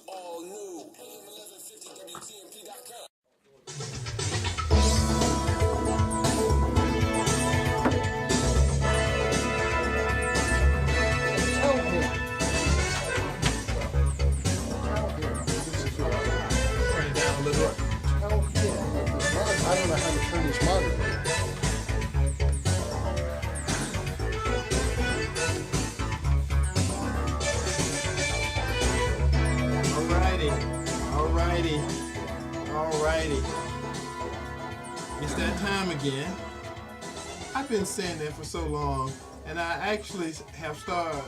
all new. AM 1150 WTMP.com. I don't know how to turn this monitor. Alrighty. It's that time again. I've been saying that for so long, and I actually have started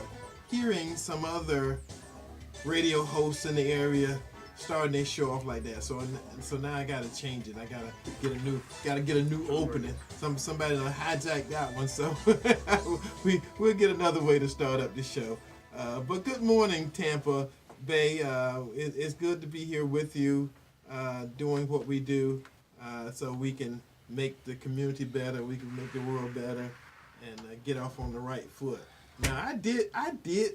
hearing some other radio hosts in the area starting their show off like that. So now I gotta change it. I gotta get a new opening. Somebody done hijacked that one. So we'll get another way to start up the show. But good morning, Tampa Bay. It's good to be here with you, doing what we do, so we can make the community better. We can make the world better, and get off on the right foot. Now I did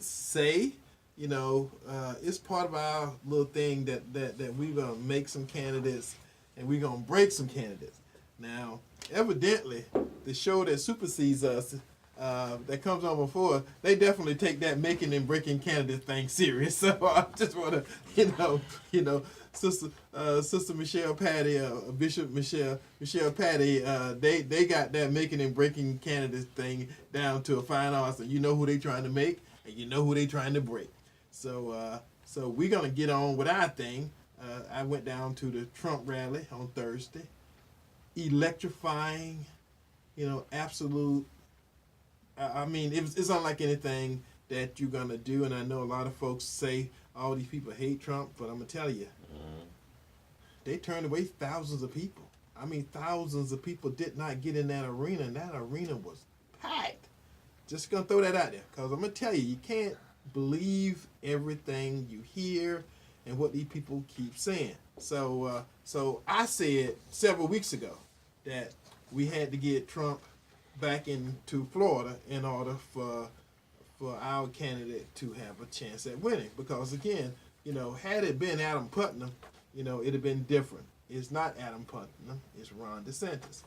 say, it's part of our little thing that we're going to make some candidates and we're going to break some candidates. Now, evidently, the show that supersedes us, that comes on before, they definitely take that making and breaking candidates thing serious. So I just want to, Sister Michelle Patty, Bishop Michelle Patty, they got that making and breaking candidates thing down to a fine art. So you know who they trying to make and you know who they trying to break. So we're going to get on with our thing. I went down to the Trump rally on Thursday. Electrifying, absolute. I mean, it's unlike anything that you're going to do. And I know a lot of folks say all these people hate Trump, but I'm going to tell you, they turned away thousands of people. I mean, thousands of people did not get in that arena, and that arena was packed. Just going to throw that out there, because I'm going to tell you, you can't believe everything you hear and what these people keep saying. So I said several weeks ago that we had to get Trump back into Florida in order for our candidate to have a chance at winning. Because again, had it been Adam Putnam, it'd have been different. It's not Adam Putnam, it's Ron DeSantis.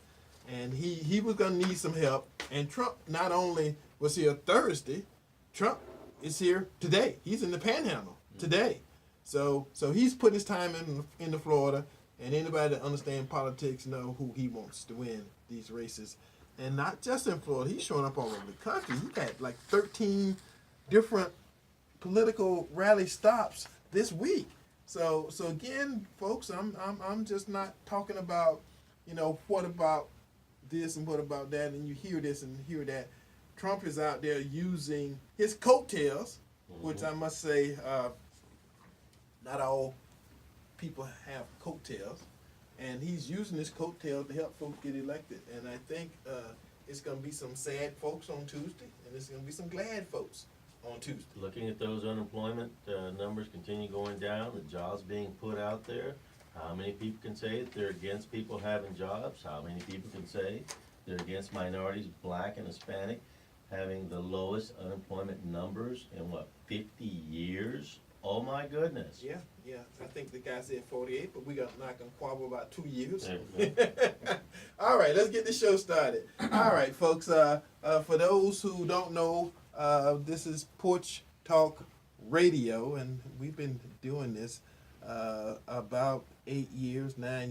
And he was gonna need some help. And Trump not only was here Thursday, Trump is here today. He's in the Panhandle today. So he's put his time in Florida, and anybody that understands politics know who he wants to win these races. And not just in Florida, he's showing up all over the country. He had like 13 different political rally stops this week. So again, folks, I'm just not talking about, what about this and what about that, and you hear this and hear that. Trump is out there using his coattails, which I must say, not all people have coattails, and he's using his coattails to help folks get elected. And I think it's going to be some sad folks on Tuesday, and it's going to be some glad folks on Tuesday. Looking at those unemployment numbers continue going down, the jobs being put out there, how many people can say that they're against people having jobs? How many people can say they're against minorities, black and Hispanic, having the lowest unemployment numbers in 50 years? Oh my goodness. Yeah. I think the guy said 48, but we're not going to quabble about 2 years. All right, let's get the show started. All right, folks, for those who don't know, this is Porch Talk Radio, and we've been doing this about 9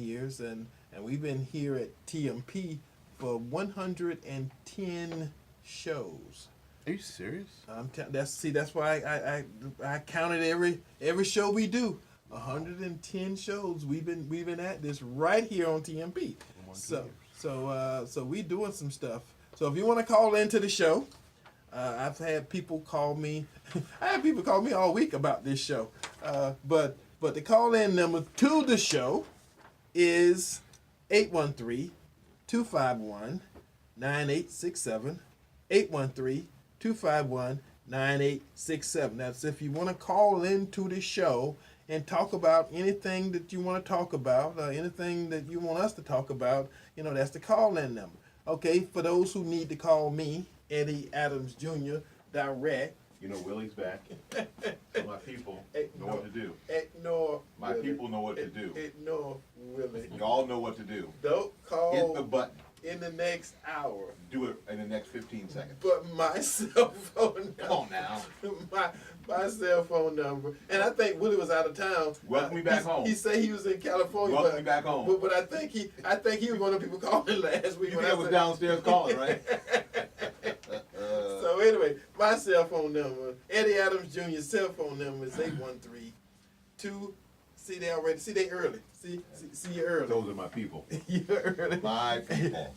years, and we've been here at TMP for 110 shows. Are you serious? That's why I counted every show we do. 110 shows we've been at this right here on TMP. So we doing some stuff. So if you want to call into the show, I've had people call me. I had people call me all week about this show. But the call-in number to the show is 813-251-9867. 813-251-9867. That's if you want to call into the show and talk about anything that you want to talk about, anything that you want us to talk about, that's the call-in number. Okay, for those who need to call me, Eddie Adams Jr., direct, You know, Willie's back. So my people know what to do. Ignore My Willie. people know what to do. Ignore Willie. Y'all know what to do. Don't call Hit the button. in the next hour. Do it in the next 15 seconds. But my cell phone number. Come on now. My cell phone number. And I think Willie was out of town. Welcome me back home. He said he was in California. Welcome me back home. But I think he was one of the people calling last week. You when think I was downstairs calling, right? So anyway, my cell phone number, Eddie Adams Jr.'s cell phone number is 813-2. See, they early. See you early. Those are my people. You're early. My people.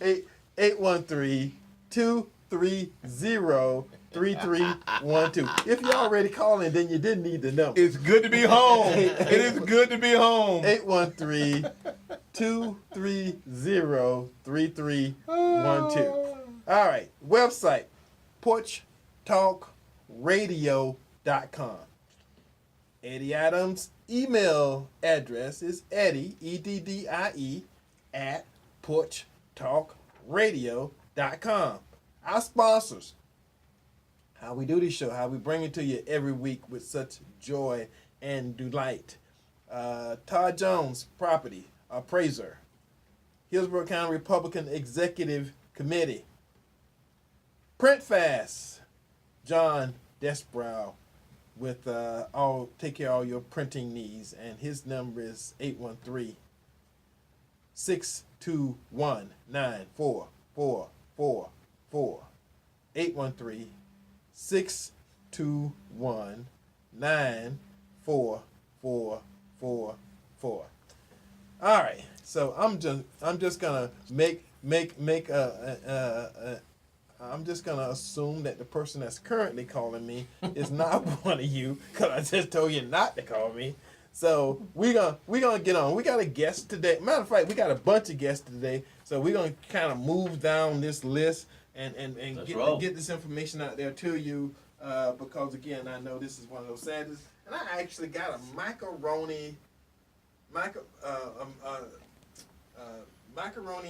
813-230-3312. If you're already calling, then you didn't need the number. It's good to be home. It is good to be home. 813-230-3312. All right, website, porchtalkradio.com. Eddie Adams' email address is Eddie, E-D-D-I-E, at porchtalkradio.com. Our sponsors, how we do this show, how we bring it to you every week with such joy and delight. Todd Jones, property appraiser. Hillsborough County Republican Executive Committee. Print Fast, John Desbrow, with take care of all your printing needs, and his number is 813-621-9444. 813-621-9444. All right, so I'm just gonna I'm just gonna assume that the person that's currently calling me is not one of you, because I just told you not to call me. So we're gonna get on. We got a guest today. Matter of fact, we got a bunch of guests today. So we're gonna kind of move down this list and get this information out there to you, because again, I know this is one of those Saturdays, and I actually got a macaroni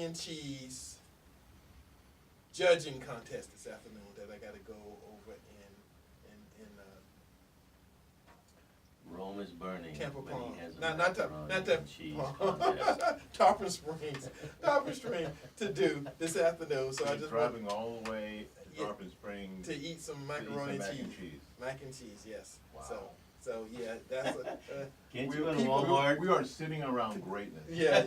and cheese judging contest this afternoon that I got to go over in Rome is burning. Tampa when he Palm. has a Not macaroni that and cheese contest. Tarpon Springs to do this afternoon. So I just driving all the way to Yeah. Tarpon Springs to eat some macaroni and mac cheese. and cheese. Mac and cheese, yes. Wow. So yeah, that's Can't We you go to people- Walmart? we are sitting around greatness. yeah.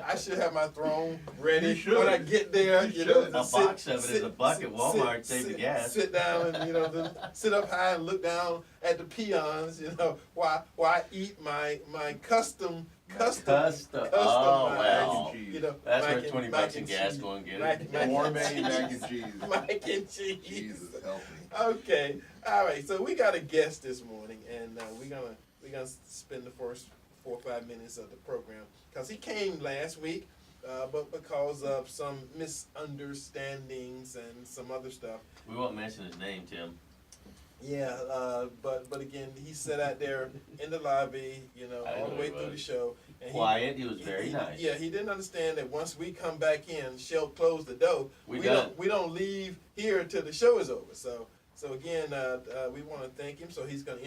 I should have my throne ready You should. when I get there. You know, should. to A box of it is a buck at Walmart, sit- save the sit- gas. Sit down and then sit up high and look down at the peons. While I eat my custom. Oh, well. That's mac where and- 20 mac bucks in and gas cheese. going to get Mac- it. mac and Gourmet cheese. mac and cheese. Mac and cheese. Jesus help me. Okay, all right. So we got a guest this morning, and we're gonna spend the first 4 or 5 minutes of the program because he came last week, but because of some misunderstandings and some other stuff. We won't mention his name, Tim. Yeah, but again, he sat out there in the lobby, I all the know way he through was. the show. And Quiet, he was very nice. Yeah, he didn't understand that once we come back in, she'll close the door. We don't leave here until the show is over. So again, we want to thank him. So he's going to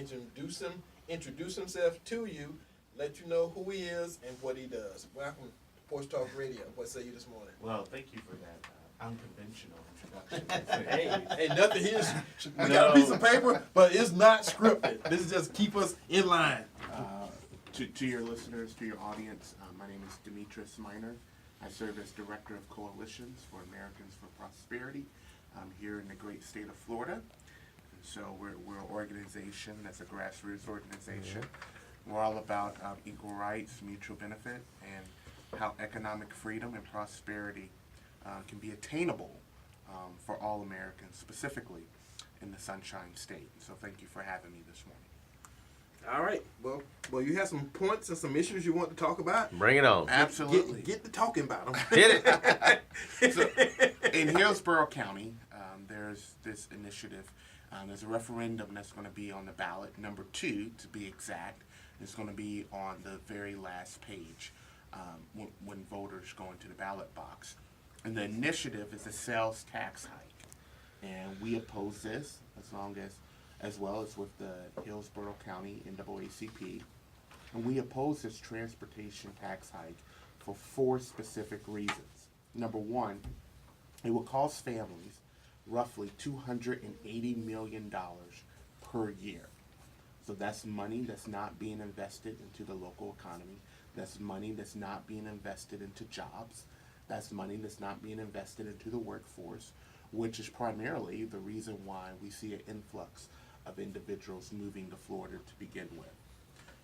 introduce himself to you, let you know who he is and what he does. Welcome to Porch Talk Radio. What say you this morning? Well, thank you for that unconventional introduction. Hey, nothing here. We got a piece of paper, but it's not scripted. This is just keep us in line. To your listeners, to your audience, my name is Demetrius Miner. I serve as Director of Coalitions for Americans for Prosperity here in the great state of Florida. And so we're an organization that's a grassroots organization. We're all about equal rights, mutual benefit, and how economic freedom and prosperity can be attainable for all Americans, specifically in the Sunshine State. So thank you for having me this morning. All right. Well, you have some points and some issues you want to talk about. Bring it on. Absolutely. Get to talking about them. Hit it. So, in Hillsborough County, there's this initiative. There's a referendum that's going to be on the ballot, number 2 to be exact. It's going to be on the very last page when voters go into the ballot box. And the initiative is a sales tax hike. And we oppose this. as well as with the Hillsborough County NAACP. And we oppose this transportation tax hike for 4 specific reasons. Number one, it will cost families roughly $280 million per year. So that's money that's not being invested into the local economy. That's money that's not being invested into jobs. That's money that's not being invested into the workforce, which is primarily the reason why we see an influx of individuals moving to Florida to begin with.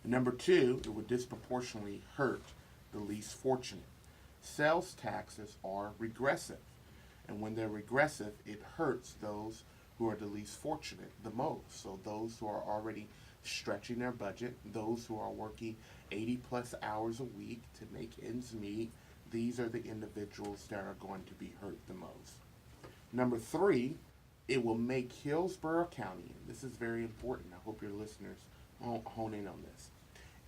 And number two, it would disproportionately hurt the least fortunate. Sales taxes are regressive. And when they're regressive, it hurts those who are the least fortunate the most. So those who are already stretching their budget, those who are working 80 plus hours a week to make ends meet, these are the individuals that are going to be hurt the most. Number three, it will make Hillsborough County, and this is very important, I hope your listeners hone in on this.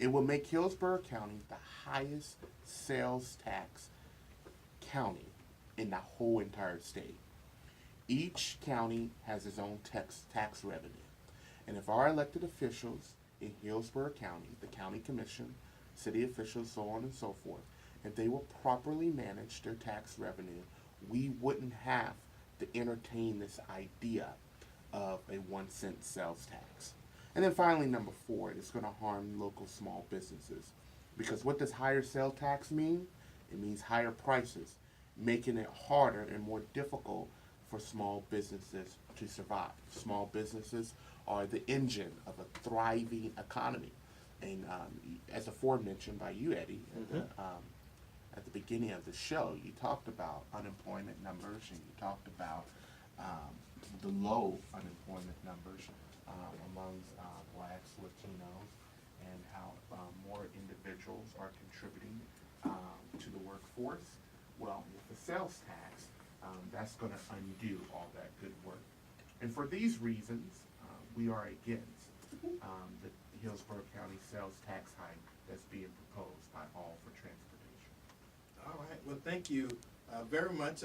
It will make Hillsborough County the highest sales tax county in the whole entire state. Each county has its own tax revenue. And if our elected officials in Hillsborough County, the county commission, city officials, so on and so forth, if they will properly manage their tax revenue, we wouldn't have to entertain this idea of a 1 cent sales tax. And then finally, number four, it's going to harm local small businesses. Because what does higher sales tax mean? It means higher prices, making it harder and more difficult for small businesses to survive. Small businesses are the engine of a thriving economy. And as aforementioned by you, Eddie, at the beginning of the show, you talked about unemployment numbers, and you talked about the low unemployment numbers among blacks, Latinos, and how more individuals are contributing to the workforce. Well, with the sales tax, that's going to undo all that good work. And for these reasons, we are against the Hillsborough County sales tax hike that's being proposed by All for Transportation. All right. Well, thank you very much.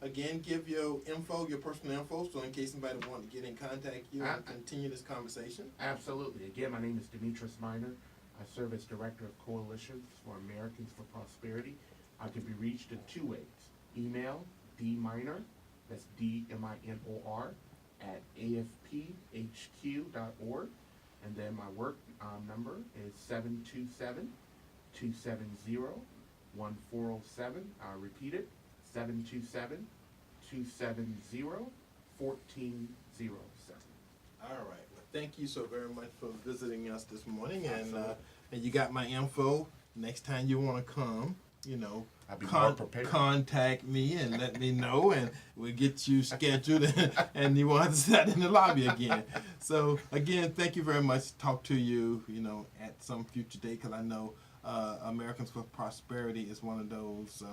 Again, give your info, your personal info, so in case somebody wants to get in contact with you and continue this conversation. Absolutely. Again, my name is Demetrius Minor. I serve as Director of Coalitions for Americans for Prosperity. I can be reached in 2 ways. Email dminor, that's DMINOR, at afphq.org. And then my work number is 727-270-1407. I'll repeat it, 727-270-1407. All right. Well, thank you so very much for visiting us this morning. And you got my info. Next time you want to come, I'll be more prepared. Contact me and let me know, and we'll get you scheduled, and you won't have to sit in the lobby again. So, again, thank you very much. Talk to you, at some future date, because I know Americans for Prosperity is one of those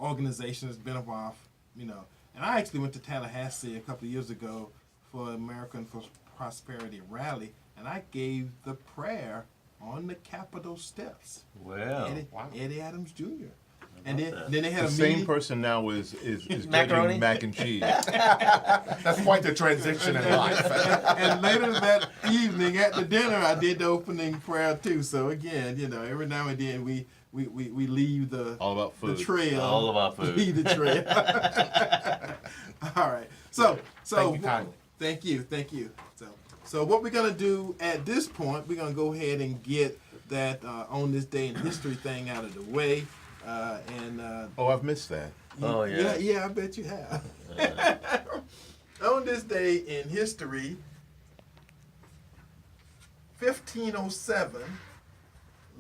organizations that's been a while, And I actually went to Tallahassee a couple of years ago for American for Prosperity rally, and I gave the prayer on the Capitol steps. Well, Eddie Adams Jr. And then they had The a same meeting. person now is Macaroni? judging mac and cheese. That's quite the transition in life. And later that evening at the dinner, I did the opening prayer too. So again, every now and then we leave the All about food. the trail. All about food. Leave the trail. All right. So Thank you kindly. Thank you. So what we're gonna do at this point, we're gonna go ahead and get that on this day in history thing out of the way. Oh, I've missed that. Oh, yeah. Yeah, I bet you have. On this day in history, 1507,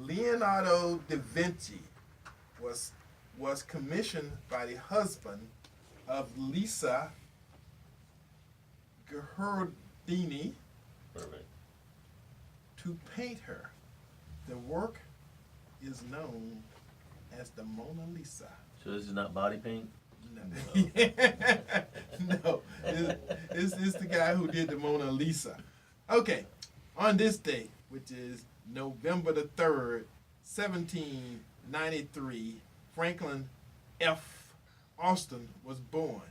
Leonardo da Vinci was commissioned by the husband of Lisa Gherardini Perfect. to paint her. The work is known as the Mona Lisa. So this is not body paint? No, no. It's the guy who did the Mona Lisa. Okay, on this day, which is November the 3rd, 1793, Franklin F. Austin was born.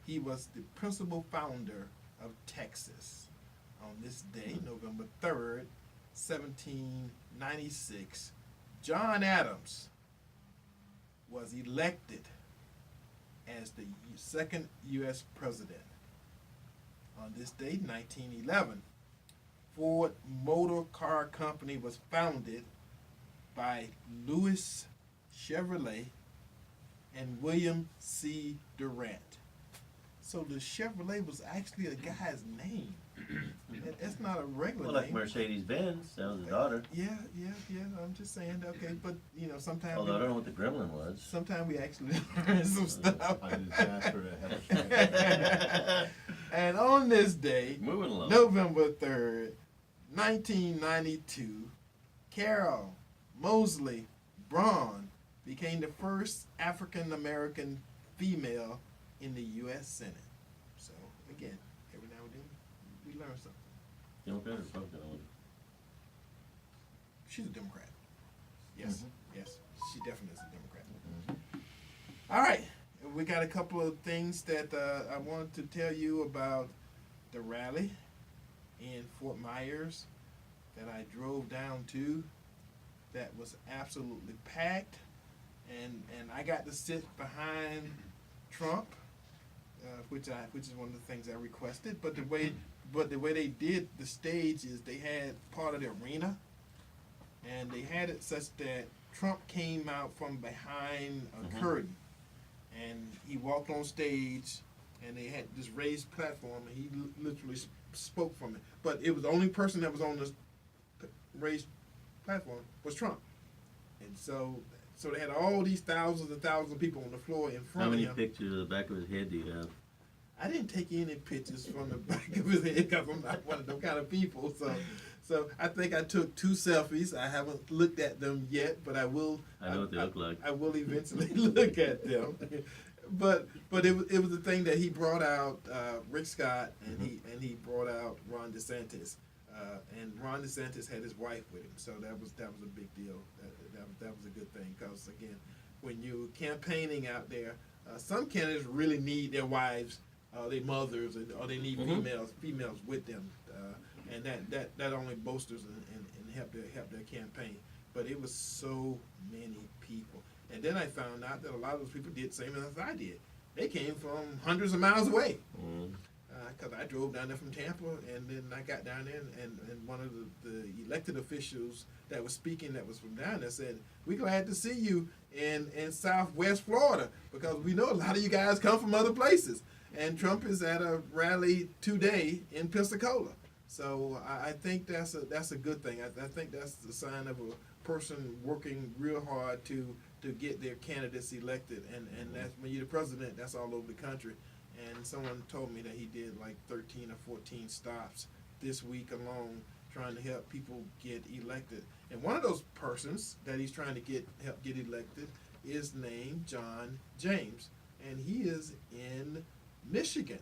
He was the principal founder of Texas. On this day, November 3rd, 1796, John Adams was elected as the second U.S. president. On this date, 1911, Ford Motor Car Company was founded by Louis Chevrolet and William C. Durant. So the Chevrolet was actually a guy's name. That's not a regular Well, like name. Mercedes-Benz, that was his daughter. Yeah. I'm just saying. Okay, but sometimes. Although I don't know what the gremlin was. Sometimes we actually learn some stuff. I just asked her to help. And on this day, Moving along. November 3rd, 1992, Carol Moseley Braun became the first African American female in the U.S. Senate. So, again, every now and then, we learn something. Democrat or Republican? She's a Democrat. Yes, yes, she definitely is a Democrat. Mm-hmm. All right, we got a couple of things that I wanted to tell you about the rally in Fort Myers that I drove down to. That was absolutely packed, and I got to sit behind Trump, which is one of the things I requested. But the way they did the stage is they had part of the arena, and they had it such that Trump came out from behind a curtain, and he walked on stage, and they had this raised platform, and he literally spoke from it. But it was the only person that was on this raised platform was Trump, and so they had all these thousands and thousands of people on the floor in front How of many him. pictures of the back of his head do you have? I didn't take any pictures from the back of his head because I'm not one of them kind of people. So I think I took 2 selfies. I haven't looked at them yet, but I will. I know what they look like. I will eventually look at them. But it was the thing that he brought out Rick Scott, and he brought out Ron DeSantis, and Ron DeSantis had his wife with him, so that was a big deal. That was a good thing, because again, when you're campaigning out there, some candidates really need their wives, their mothers, or they need females with them, and that only bolsters and help their campaign. But it was so many people. And then I found out that a lot of those people did the same as I did. They came from hundreds of miles away. Because I drove down there from Tampa, and then I got down there, and one of the elected officials that was speaking, that was from down there, said, "We're glad to see you in Southwest Florida, because we know a lot of you guys come from other places." And Trump is at a rally today in Pensacola. So I think that's a good thing. I think that's the sign of a person working real hard to get their candidates elected. And that's, when you're the president, that's all over the country. And someone told me that he did like 13 or 14 stops this week alone trying to help people get elected. And one of those persons that he's trying to help get elected is named John James. And he is in Michigan.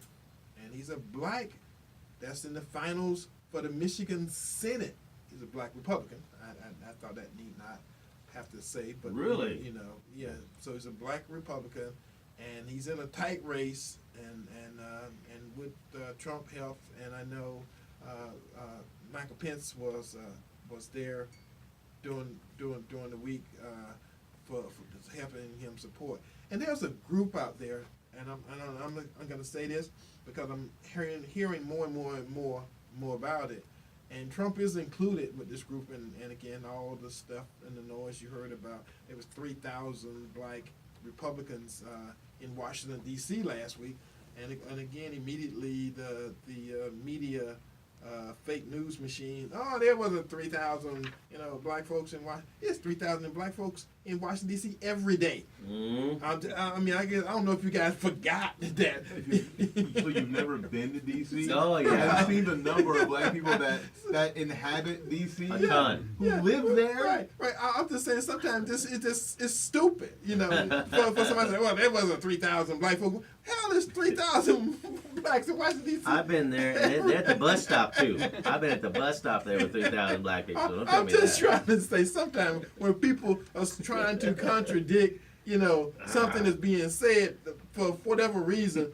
And he's a black that's in the finals for the Michigan Senate. He's a black Republican. I thought that need not have to say, but Really? Yeah. So he's a black Republican, and he's in a tight race, and with Trump help, and I know Michael Pence was there during the week for helping him support. And there's a group out there, and I'm going to say this because I'm hearing more and more about it. And Trump is included with this group, and again, all the stuff and the noise you heard about. There was 3,000 black Republicans in Washington, D.C. last week, and again, immediately the media fake news machine. Oh, there wasn't 3,000, black folks in Washington. It's 3,000 black folks in Washington D.C. every day. I mean, I guess I don't know if you guys forgot that. So you've never been to D.C.? Oh, yeah. I've seen the number of black people that inhabit D.C. A ton. who live there. Right. I'm just saying sometimes it's stupid, for somebody to say, well, there wasn't 3,000 black folks. Hell, there's 3,000 blacks in Washington D.C. I've been there, and they're at the bus stop, too. I've been at the bus stop there with 3,000 black people. Don't tell I'm me just that. trying to say sometimes when people are trying to contradict, something is being said for whatever reason,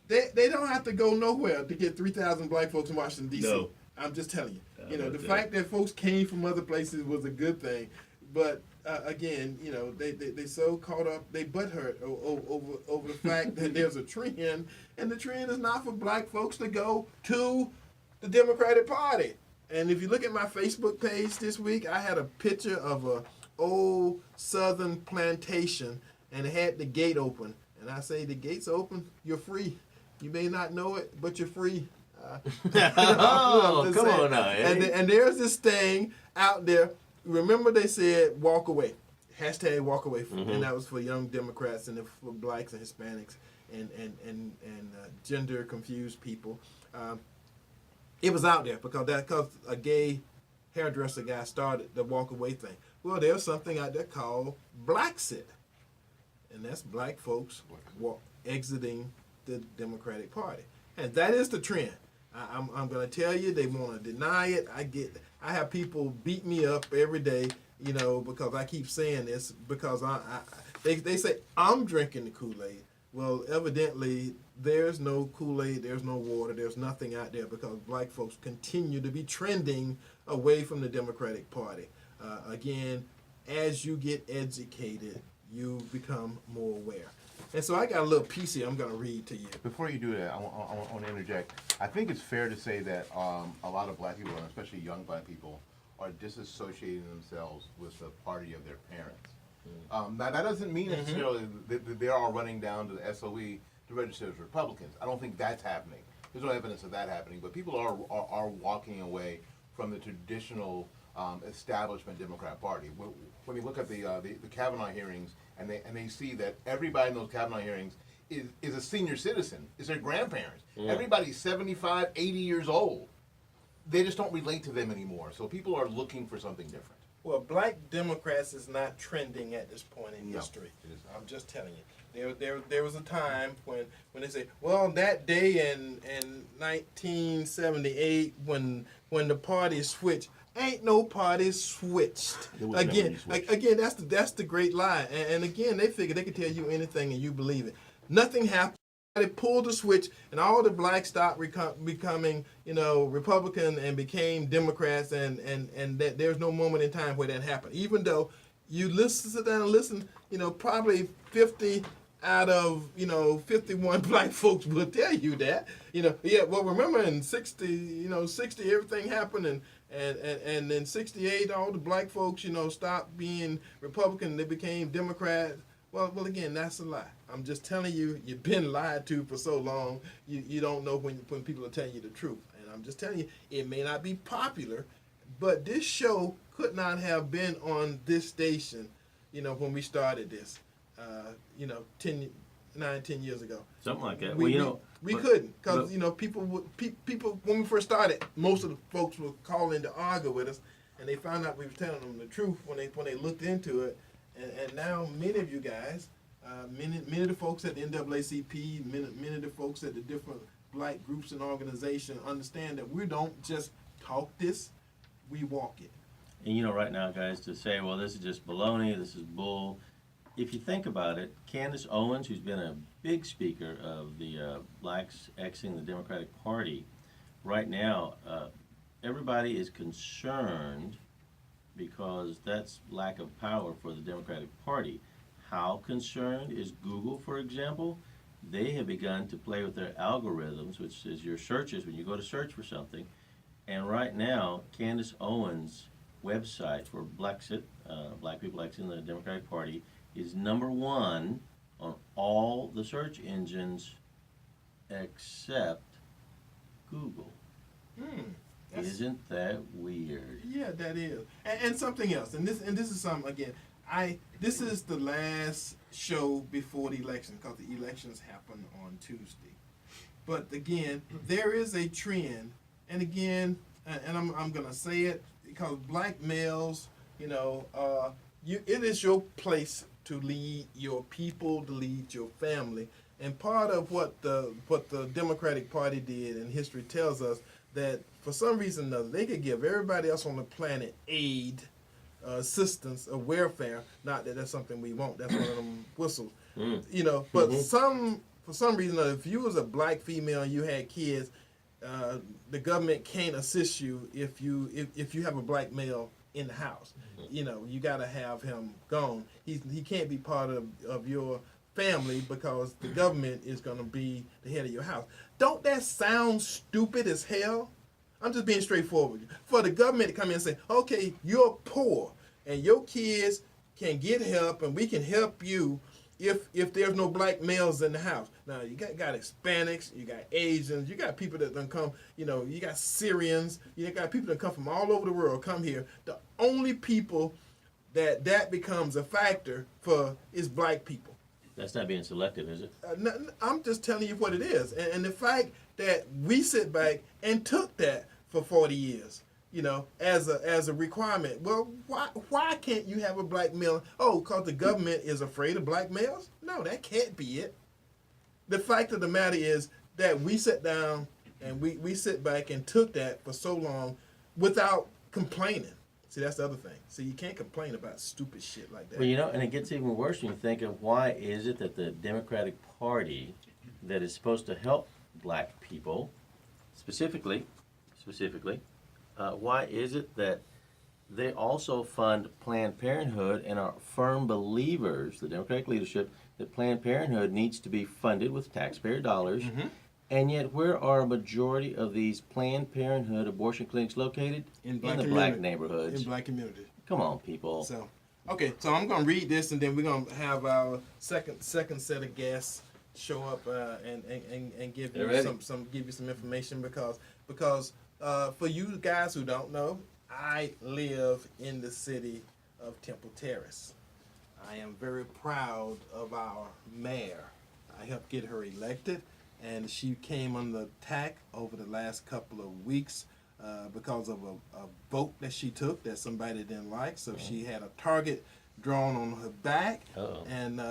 They don't have to go nowhere to get 3,000 black folks in Washington, D.C. No. I'm just telling you. No, You know, no the doubt. fact that folks came from other places was a good thing. But again, you know, they so caught up, they butthurt over the fact that there's a trend, and the trend is not for black folks to go to the Democratic Party. And if you look at my Facebook page this week, I had a picture of a old Southern plantation, and it had the gate open. And I say, the gate's open, you're free. You may not know it, but you're free. Oh, come on now, eh? And there's this thing out there. Remember they said walk away. Hashtag walk away. And that was for young Democrats and for blacks and Hispanics and gender confused people. It was out there because a gay hairdresser guy started the walk away thing. Well, there's something out there called Blacksit. And that's black folks exiting the Democratic Party. And that is the trend. I'm going to tell you, they want to deny it. I have people beat me up every day, you know, because I keep saying this, because they say I'm drinking the Kool-Aid. Well, evidently, there's no Kool-Aid, there's no water, there's nothing out there, because black folks continue to be trending away from the Democratic Party. Again, as you get educated, you become more aware. And so I got a little piece here I'm going to read to you. Before you do that, I want to interject. I think it's fair to say that a lot of black people, and especially young black people, are disassociating themselves with the party of their parents. Now, that doesn't mean necessarily that they're all running down to the SOE to register as Republicans. I don't think that's happening. There's no evidence of that happening. But people are walking away from the traditional establishment Democrat Party. When you look at the Kavanaugh hearings, and they see that everybody in those Kavanaugh hearings is a senior citizen, is their grandparents. Yeah. Everybody's 75, 80 years old. They just don't relate to them anymore. So people are looking for something different. Well, black Democrats is not trending at this point in No, history. it is not. I'm just telling you. There was a time when they say, well, that day in 1978 when the party switched. Ain't no party switched. Again, that's the great lie. And again, they figure they can tell you anything and you believe it. Nothing happened. They pulled the switch, and all the blacks stopped becoming, you know, Republican and became Democrats, and that there's no moment in time where that happened. Even though you sit down and listen, you know, probably 50 out of, you know, 51 black folks will tell you that. You know, yeah, well, remember in 60 everything happened, and in 68 all the black folks, you know, stopped being Republican, they became Democrats. Well, again, that's a lie. I'm just telling you, you've been lied to for so long, you don't know when people are telling you the truth. And I'm just telling you, it may not be popular, but this show could not have been on this station, you know, when we started this, you know, 10 years ago. Something like that. We couldn't, because, but- you know, people when we first started, most of the folks would call in to argue with us, and they found out we were telling them the truth when they looked into it. And now many of you guys, many of the folks at the NAACP, many of the folks at the different black groups and organizations understand that we don't just talk this, we walk it. And you know, right now, guys, to say, well, this is just baloney, this is bull. If you think about it, Candace Owens, who's been a big speaker of the blacks exiting the Democratic Party, right now, everybody is concerned because that's lack of power for the Democratic Party. How concerned is Google, for example? They have begun to play with their algorithms, which is your searches when you go to search for something. And right now, Candace Owens' website for Blexit, black people exiting the Democratic Party, is #1 on all the search engines except Google. Isn't that weird? Yeah, that is. And something else, and this is something, again, this is the last show before the election, because the elections happen on Tuesday. But again, there is a trend, and again, and I'm gonna say it, because black males, you know, it is your place to lead your people, to lead your family. And part of what the Democratic Party did, and history tells us, that for some reason or another, they could give everybody else on the planet aid, assistance, or welfare. Not that that's something we want. That's one of them whistles. You know, but some for some reason, if you was a black female and you had kids, the government can't assist you if you have a black male in the house. You know, you got to have him gone. He can't be part of your family because the government is going to be the head of your house. Don't that sound stupid as hell? I'm just being straightforward. For the government to come in and say, okay, you're poor and your kids can get help and we can help you if there's no black males in the house. Now, you got Hispanics, you got Asians, you got people that done come, you know, you got Syrians, you got people that come from all over the world come here. The only people that becomes a factor for is black people. That's not being selective, is it? I'm just telling you what it is. And the fact that we sit back and took that for 40 years, you know, as a requirement. Well, why can't you have a black male? Oh, because the government is afraid of black males? No, that can't be it. The fact of the matter is that we sat down and we sit back and took that for so long without complaining. See, that's the other thing. So you can't complain about stupid shit like that. Well, you know, and it gets even worse when you think of why is it that the Democratic Party that is supposed to help black people, specifically, why is it that they also fund Planned Parenthood and are firm believers, the Democratic leadership, that Planned Parenthood needs to be funded with taxpayer dollars, and yet where are a majority of these Planned Parenthood abortion clinics located? In the black neighborhoods. In black communities. Come on, people. So, okay, so I'm going to read this, and then we're going to have our second set of guests show up and give you some information because for you guys who don't know, I live in the city of Temple Terrace. I am very proud of our mayor. I helped get her elected, and she came under attack over the last couple of weeks because of a vote that she took that somebody didn't like. So she had a target drawn on her back, and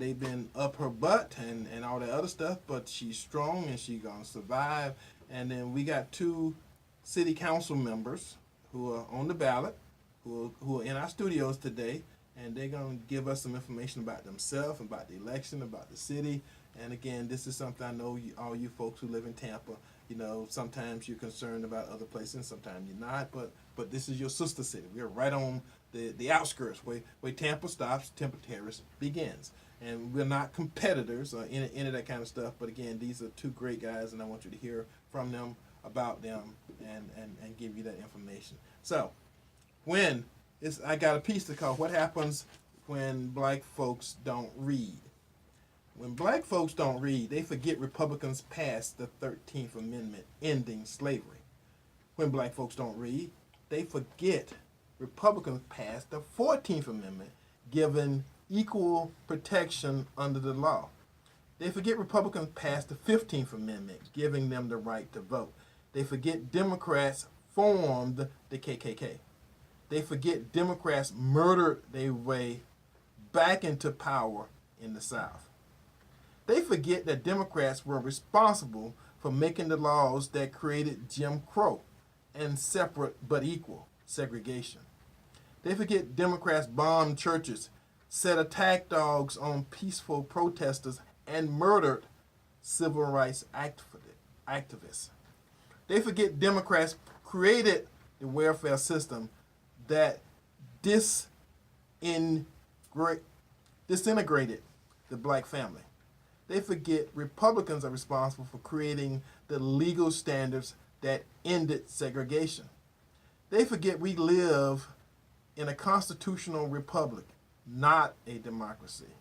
they've been up her butt and all that other stuff. But she's strong and she's gonna survive. And then we got 2 city council members who are on the ballot, who are in our studios today, and they're gonna give us some information about themselves, about the election, about the city. And again, this is something I know all you folks who live in Tampa, you know, sometimes you're concerned about other places, sometimes you're not, but this is your sister city. We're right on the outskirts where Tampa stops, Temple Terrace begins. And we're not competitors or any of that kind of stuff, but again, these are 2 great guys, and I want you to hear from them, about them, and give you that information. So, I got a piece to call What Happens When Black Folks Don't Read. When black folks don't read, they forget Republicans passed the 13th Amendment ending slavery. When black folks don't read, they forget Republicans passed the 14th Amendment giving equal protection under the law. They forget Republicans passed the 15th Amendment giving them the right to vote. They forget Democrats formed the KKK. They forget Democrats murdered their way back into power in the South. They forget that Democrats were responsible for making the laws that created Jim Crow and separate but equal segregation. They forget Democrats bombed churches, set attack dogs on peaceful protesters, and murdered civil rights activists. They forget Democrats created the welfare system that disintegrated the black family. They forget Republicans are responsible for creating the legal standards that ended segregation. They forget we live in a constitutional republic, not a democracy.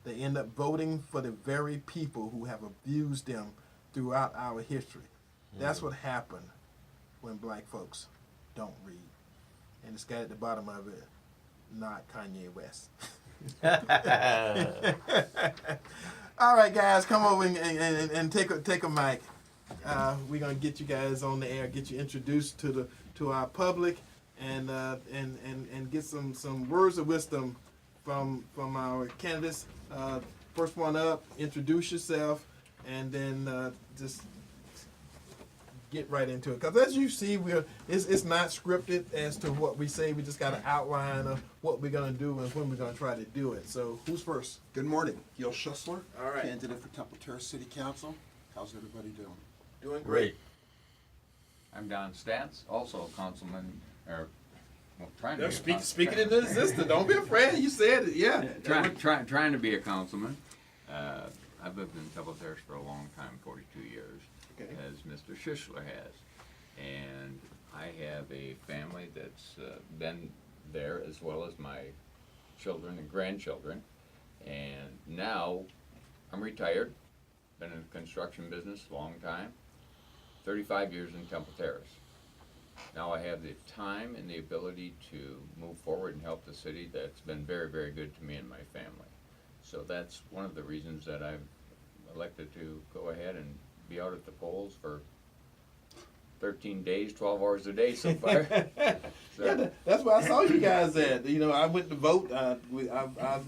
They end up voting for the very people who have abused them throughout our history. That's what happened when black folks don't read. And it's got at the bottom of it, not Kanye West. All right, guys, come over and take a mic. We're gonna get you guys on the air, get you introduced to our public, and get some words of wisdom from our candidates. First one up, introduce yourself, and then just get right into it. Because as you see, it's not scripted as to what we say. We just got an outline of what we're going to do and when we're going to try to do it. So Who's first? Good morning. Gil Schisler, All right. candidate for Temple Terrace City Council. How's everybody doing? doing great. I'm Don Statz, also a councilman, or well, trying to be a Speak it into existence. Don't be afraid. You said it. Yeah. trying to be a councilman. I've lived in Temple Terrace for a long time, 42 years, Okay. as Mr. Schisler has. And I have a family that's been there, as well as my children and grandchildren. And now I'm retired, been in the construction business a long time, 35 years in Temple Terrace. Now I have the time and the ability to move forward and help the city. That's been very, very good to me and my family. So that's one of the reasons that I've elected to go ahead and be out at the polls for 13 days, 12 hours a day so far. So, Yeah, that's where I saw you guys at. You know, I went to vote. I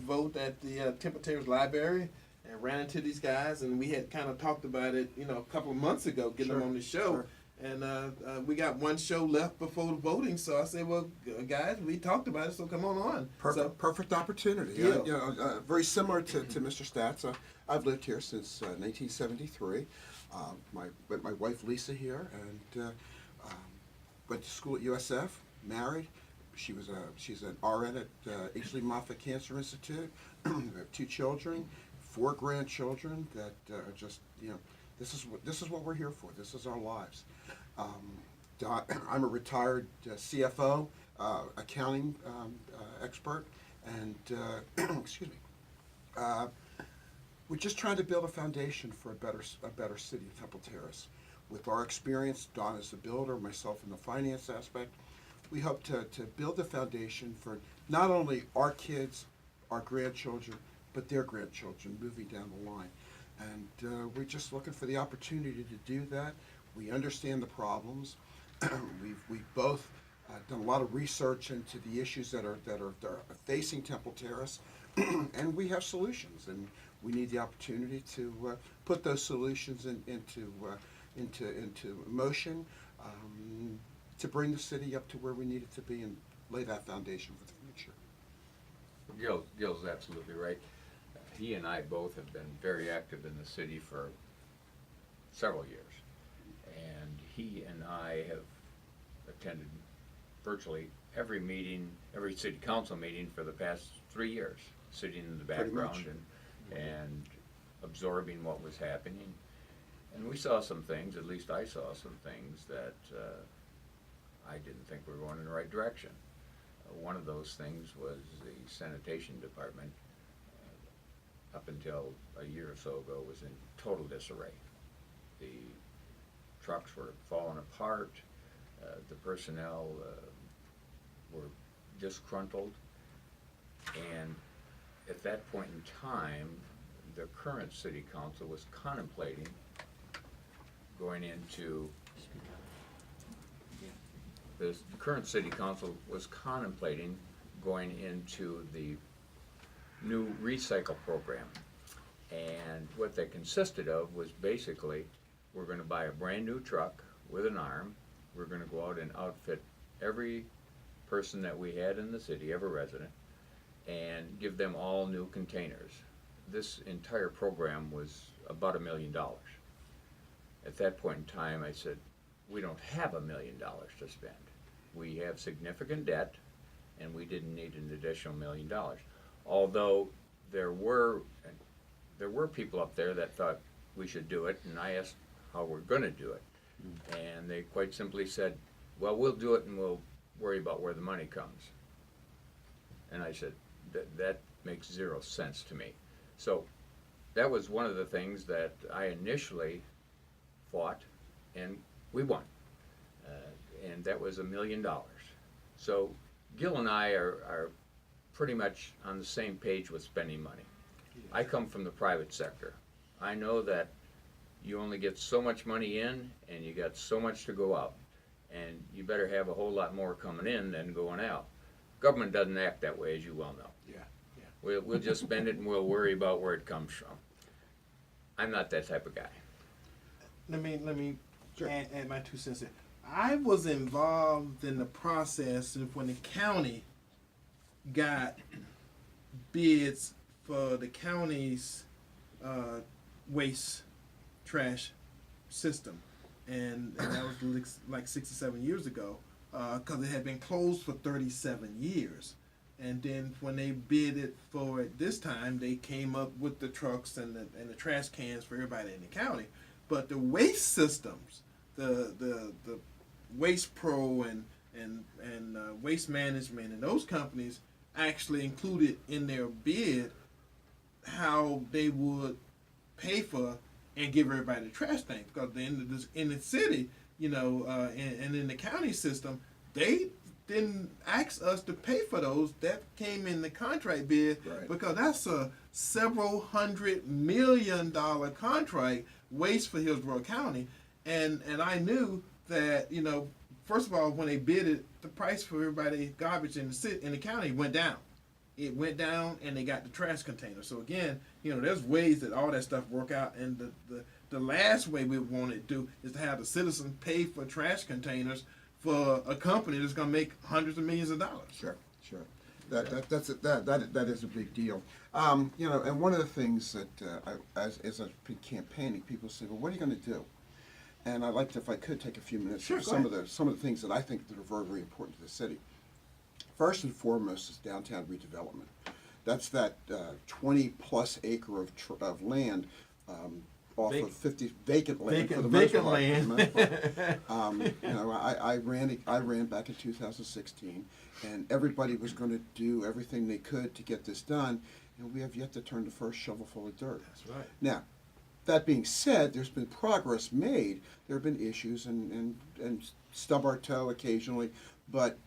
vote at the Temple Terrace Library and ran into these guys, and we had kind of talked about it, you know, a couple of months ago, getting them on the show. Sure. And we got one show left before the voting, so I said, well, guys, we talked about it, so come on. Perfect opportunity. Yeah. Very similar to Mr. Statz. I've lived here since 1973. With my wife Lisa here, and went to school at USF. Married. She's an RN at H. Lee Moffitt Cancer Institute. We have 2 children, 4 grandchildren that are just, you know, this is what we're here for. This is our lives. I'm a retired CFO, accounting expert, and excuse me. We're just trying to build a foundation for a better city, Temple Terrace. With our experience, Don as the builder, myself in the finance aspect, we hope to build the foundation for not only our kids, our grandchildren, but their grandchildren moving down the line. And we're just looking for the opportunity to do that. We understand the problems. We've both done a lot of research into the issues that are facing Temple Terrace, and we have solutions. And we need the opportunity to put those solutions into motion to bring the city up to where we need it to be and lay that foundation for the future. Gil's absolutely right. He and I both have been very active in the city for several years. And he and I have attended virtually every meeting, every city council meeting for the past 3 years, sitting in the background and absorbing what was happening. And we saw some things, at least I saw some things that I didn't think were going in the right direction. One of those things was the sanitation department, up until a year or so ago, was in total disarray. The trucks were falling apart, the personnel were disgruntled, and at that point in time, the current city council was contemplating going into the current city council was contemplating going into the new recycle program. And what that consisted of was basically, we're gonna buy a brand new truck with an arm. We're gonna go out and outfit every person that we had in the city, every resident, and give them all new containers. This entire program was about $1 million. At that point in time, I said, we don't have $1 million to spend. We have significant debt, and we didn't need an additional $1 million. Although there were people up there that thought we should do it, and I asked how we're gonna do it. And they quite simply said, well, we'll do it and we'll worry about where the money comes. And I said, that makes 0 sense to me. So that was one of the things that I initially fought, and we won. And that was $1 million. So Gil and I are pretty much on the same page with spending money. I come from the private sector. I know that you only get so much money in and you got so much to go out. And you better have a whole lot more coming in than going out. Government doesn't act that way, as you well know. Yeah. We'll just spend it and we'll worry about where it comes from. I'm not that type of guy. Let me Sure. add my 2 cents in. I was involved in the process of when the county got bids for the county's waste trash system, and that was like 6 or 7 years ago, because it had been closed for 37 years. And then when they bidded for it this time, they came up with the trucks and the trash cans for everybody in the county. But the waste systems, the Waste Pro and Waste Management and those companies actually included in their bid how they would pay for and give everybody the trash tank, because in the city, and in the county system, they didn't ask us to pay for those. That came in the contract bid, Right. because that's a several $100 million contract, waste for Hillsborough County, and I knew that, first of all, when they bid it, the price for everybody garbage in the county went down. It went down, and they got the trash container. So again, there's ways that all that stuff work out. And the last way we want to do is to have the citizens pay for trash containers for a company that's going to make hundreds of millions of dollars. Sure. That is a big deal. And one of the things that as I've been campaigning, people say, well, what are you going to do? And I'd like to, if I could, take a few minutes Sure, for go some ahead. of the things that I think that are very, very important to the city. First and foremost is downtown redevelopment. That's that 20-plus acre of land off of 50 vacant land for the most Vacant part, land. for the most part. I ran back in 2016, and everybody was going to do everything they could to get this done, and we have yet to turn the first shovelful of dirt. That's right. Now, that being said, there's been progress made. There have been issues and stub our toe occasionally, but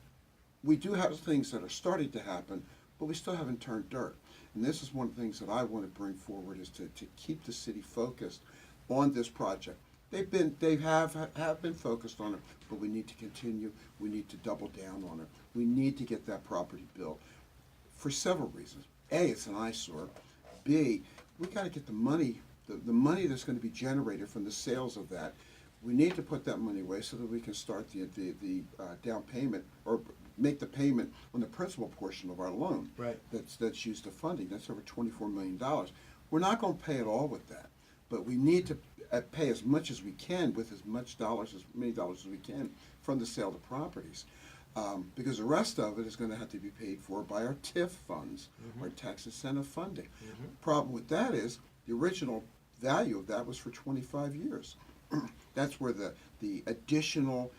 we do have things that are starting to happen, but we still haven't turned dirt. And this is one of the things that I want to bring forward, is to keep the city focused on this project. They have been focused on it, but we need to continue. We need to double down on it. We need to get that property built for several reasons. A, it's an eyesore. B, we got to get the money, the money that's going to be generated from the sales of that. We need to put that money away so that we can start the down payment, or make the payment on the principal portion of our loan. Right. That's used to funding. That's over $24 million. We're not going to pay it all with that, but we need to pay as much as we can with as many dollars as we can from the sale of properties, because the rest of it is going to have to be paid for by our TIF funds, our tax incentive funding. Problem with that is the original value of that was for 25 years. That's where the additional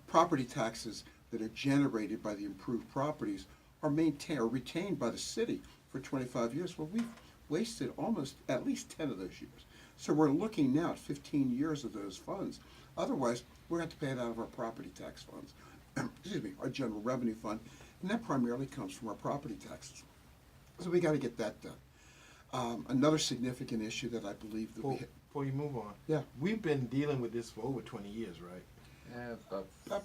property taxes that are generated by the improved properties are retained by the city for 25 years. Well, we've wasted almost at least 10 of those years. So we're looking now at 15 years of those funds. Otherwise, we're going to have to pay it out of our property tax funds, excuse me, our general revenue fund, and that primarily comes from our property taxes. So we got to get that done. Another significant issue that I believe that Before you move on, Yeah. we've been dealing with this for over 20 years, right?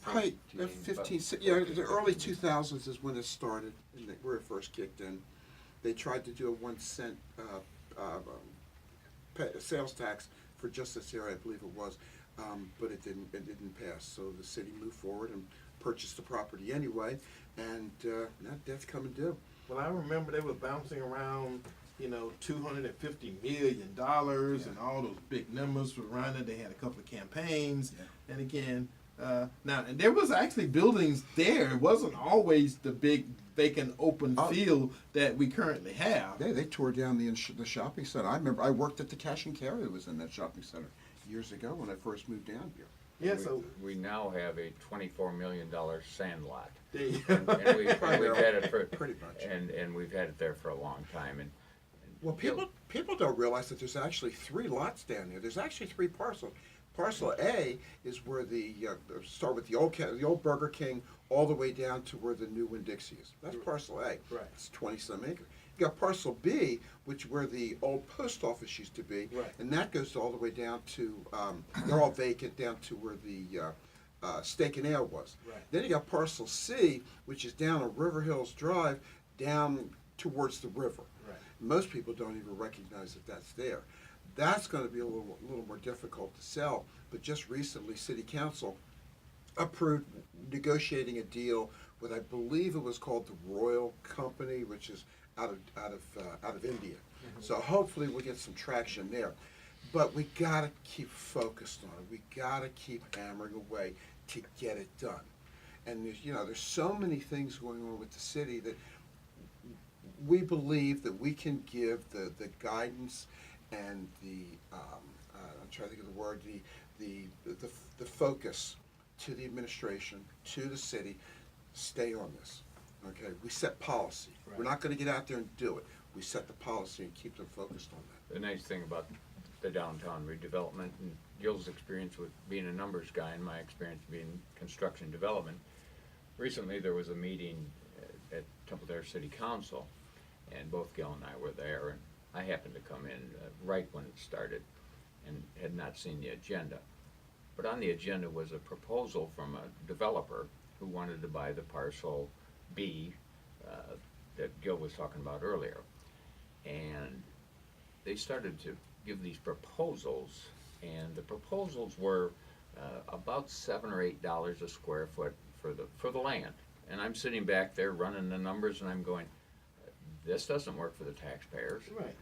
Probably 15, the early 2000s is when it started, and where it first kicked in. They tried to do a 1 cent sales tax for just this area, I believe it was, but it didn't pass. So the city moved forward and purchased the property anyway, and now that's coming due. Well, I remember they were bouncing around, $250 million and all those big numbers were around it. They had a couple of campaigns, and again, and there was actually buildings there. It wasn't always the big vacant open field that we currently have. They tore down the shopping center. I remember I worked at the cash and carry that was in that shopping center years ago when I first moved down here. Yeah, so We now have a $24 million sand lot. there you And we've had it for, Pretty much. and we've had it there for a long time. And Well, people don't realize that there's actually 3 lots down there. There's actually 3 parcels. Parcel A is where start with the old Burger King all the way down to where the new Winn-Dixie is. That's parcel A. Right. It's 20-some acre. You got parcel B, which where the old post office used to be, Right. and that goes all the way down to they're all vacant down to where the Steak and Ale was. Right. Then you got parcel C, which is down on River Hills Drive, down towards the river. Right. Most people don't even recognize that that's there. That's going to be a little more difficult to sell. But just recently, City Council approved negotiating a deal with, I believe it was called the Royal Company, which is out of India. So hopefully we'll get some traction there. But we got to keep focused on it. We got to keep hammering away to get it done. And there's so many things going on with the city that we believe that we can give the guidance and I'm trying to think of the word, the focus to the administration, to the city. Stay on this. Okay, we set policy. Right. We're not going to get out there and do it. We set the policy and keep them focused on that. The nice thing about the downtown redevelopment and Gil's experience with being a numbers guy and my experience being construction development, recently there was a meeting at Temple Terrace City Council, and both Gil and I were there, and I happened to come in right when it started and had not seen the agenda. But on the agenda was a proposal from a developer who wanted to buy the parcel B that Gil was talking about earlier. And they started to give these proposals, and the proposals were about $7 or $8 a square foot for the land. And I'm sitting back there running the numbers, and I'm going, this doesn't work for the taxpayers. Right.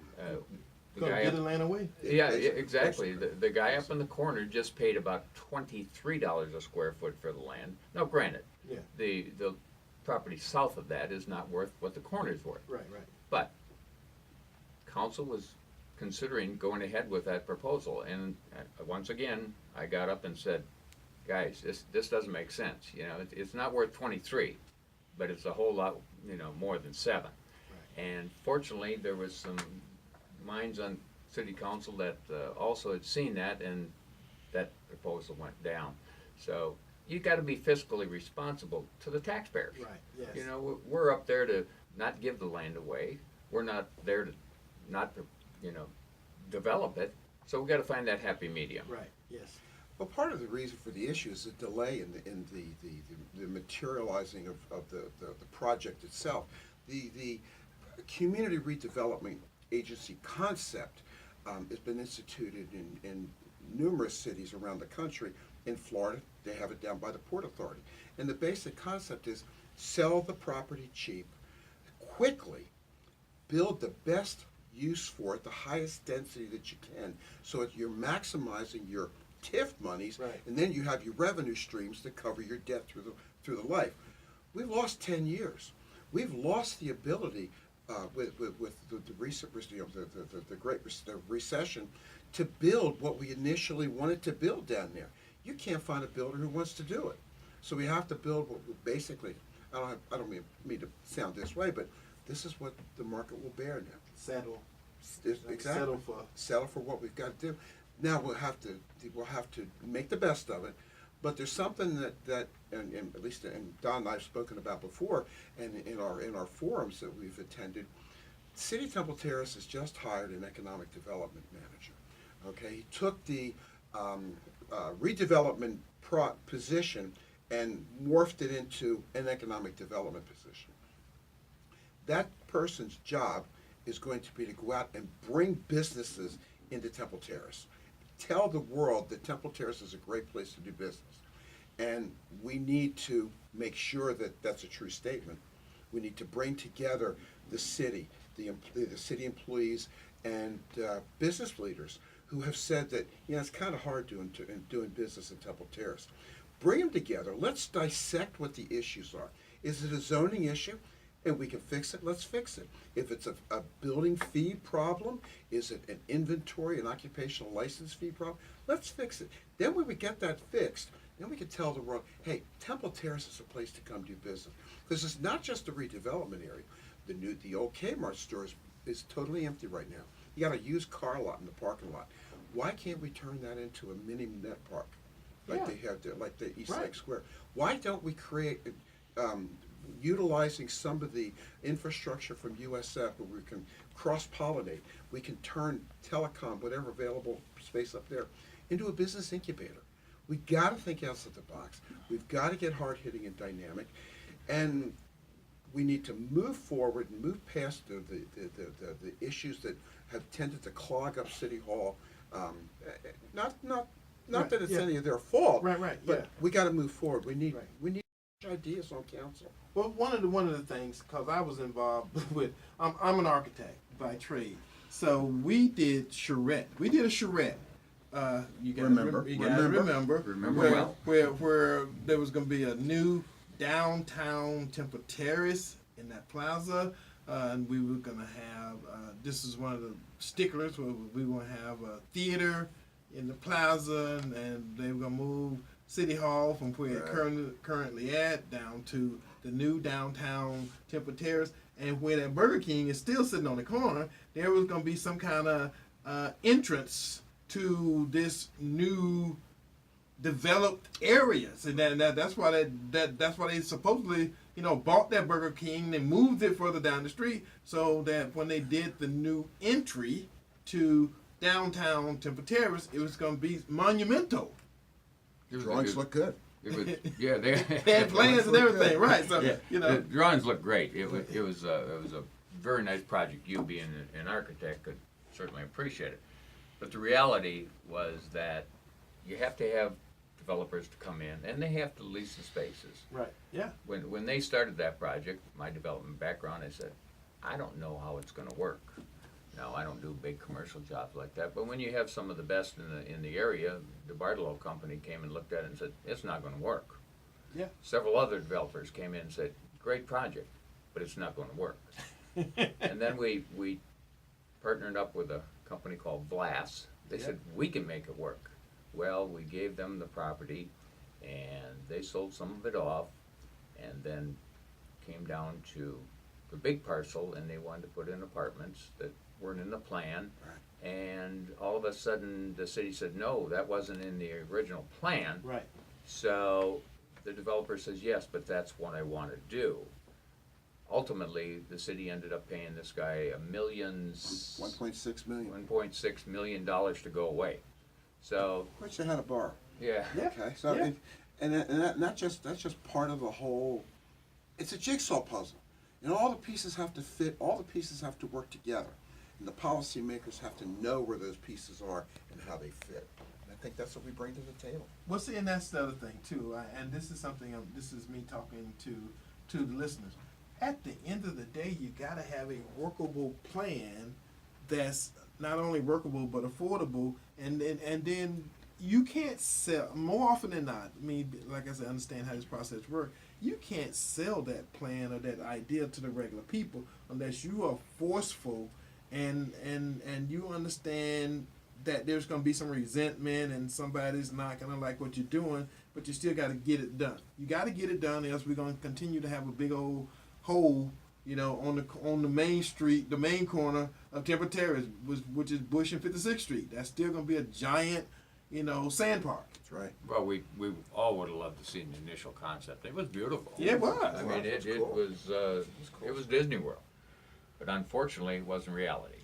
The Gonna guy give up- the land away? yeah, exactly. The guy up in the corner just paid about $23 a square foot for the land. Now, granted, Yeah. the property south of that is not worth what the corner's worth. Right. But council was considering going ahead with that proposal, and once again, I got up and said, guys, this doesn't make sense. It's not worth 23, but it's a whole lot, more than 7. Right. And fortunately, there was some minds on city council that also had seen that, and that proposal went down. So you got to be fiscally responsible to the taxpayers. Right, yes. We're up there to not give the land away. We're not there to not, develop it. So we got to find that happy medium. Right, yes. Well, part of the reason for the issue is the delay in the materializing of the project itself. The community redevelopment agency concept has been instituted in numerous cities around the country. In Florida, they have it down by the Port Authority. And the basic concept is sell the property cheap, quickly, build the best use for it, the highest density that you can, so that you're maximizing your TIF monies, Right. and then you have your revenue streams to cover your debt through the life. We've lost 10 years. We've lost the ability with the recent, the Great Recession, to build what we initially wanted to build down there. You can't find a builder who wants to do it. So we have to build what we basically, I don't mean to sound this way, but this is what the market will bear now. Settle. Exactly. Settle for what we've got to do. Now we'll have to make the best of it. But there's something that and at least Don and I have spoken about before, and in our forums that we've attended, City Temple Terrace has just hired an economic development manager. Okay, he took the redevelopment position and morphed it into an economic development position. That person's job is going to be to go out and bring businesses into Temple Terrace. Tell the world that Temple Terrace is a great place to do business. And we need to make sure that that's a true statement. We need to bring together the city, the city employees, and business leaders who have said that, it's kind of hard doing business in Temple Terrace. Bring them together. Let's dissect what the issues are. Is it a zoning issue? And we can fix it, let's fix it. If it's a building fee problem, is it an inventory, an occupational license fee problem? Let's fix it. Then when we get that fixed, then we can tell the world, hey, Temple Terrace is a place to come do business. Because it's not just a redevelopment area. The old Kmart store is totally empty right now. You got a used car lot in the parking lot. Why can't we turn that into a mini net park? Like they have there, like the East Lake Square. Why don't we create utilizing some of the infrastructure from USF where we can cross-pollinate, we can turn telecom, whatever available space up there, into a business incubator. We got to think outside the box. We've got to get hard-hitting and dynamic. And we need to move forward and move past the issues that have tended to clog up City Hall. Not Right, that it's yeah. any of their fault. Right, But yeah. we got to move forward. We need Right. ideas on council. Well, one of the things, because I was involved with, I'm an architect by trade, so we did charrette. We did a charrette. You guys Remember. remember Remember where there was going to be a new downtown Temple Terrace in that plaza, and we were going to have. This is one of the sticklers. Where we were going to have a theater in the plaza, and they were going to move City Hall from where it currently at down to the new downtown Temple Terrace, and where that Burger King is still sitting on the corner. There was going to be some kind of entrance to this new developed areas, and that's why that's why they supposedly bought that Burger King. They moved it further down the street so that when they did the new entry to downtown Temple Terrace, it was going to be monumental. Drawings look good. It was, yeah, they They had plans and everything, right? So yeah, the drawings looked great. It was a very nice project. You being an architect could certainly appreciate it. But the reality was that you have to have developers to come in, and they have to lease the spaces. Right. Yeah. When they started that project, my development background, I said, I don't know how it's going to work. No, I don't do big commercial jobs like that. But when you have some of the best in the area, the Bartolo company came and looked at it and said, it's not going to work. Yeah. Several other developers came in and said, great project, but it's not going to work. And then we partnered up with a company called Glass. They said, we can make it work. Well, we gave them the property, and they sold some of it off, and then came down to the big parcel, and they wanted to put in apartments that weren't in the plan. And all of a sudden, the city said, no, that wasn't in the original plan. Right. So the developer says, yes, but that's what I want to do. Ultimately, the city ended up paying this guy $1.6 million. $1.6 million to go away. So, Which they had a bar. yeah. Yeah. Okay. So Yeah. that's just part of the whole. It's a jigsaw puzzle, and all the pieces have to fit. All the pieces have to work together, and the policymakers have to know where those pieces are and how they fit. And I think that's what we bring to the table. Well, see, and that's the other thing too. And this is something. This is me talking to the listeners. At the end of the day, you got to have a workable plan that's not only workable but affordable, and then you can't sell. More often than not, I mean, like I said, understand how this process works. You can't sell that plan or that idea to the regular people unless you are forceful and you understand that there's going to be some resentment and somebody's not going to like what you're doing, but you still got to get it done. You got to get it done, else we're going to continue to have a big old hole, on the main street, the main corner of Temple Terrace, which is Bush and 56th Street. That's still going to be a giant, sand park. That's right. Well, we all would have loved to see the initial concept. It was beautiful. Yeah, it was. I mean, it was Disney World, but unfortunately, it wasn't reality,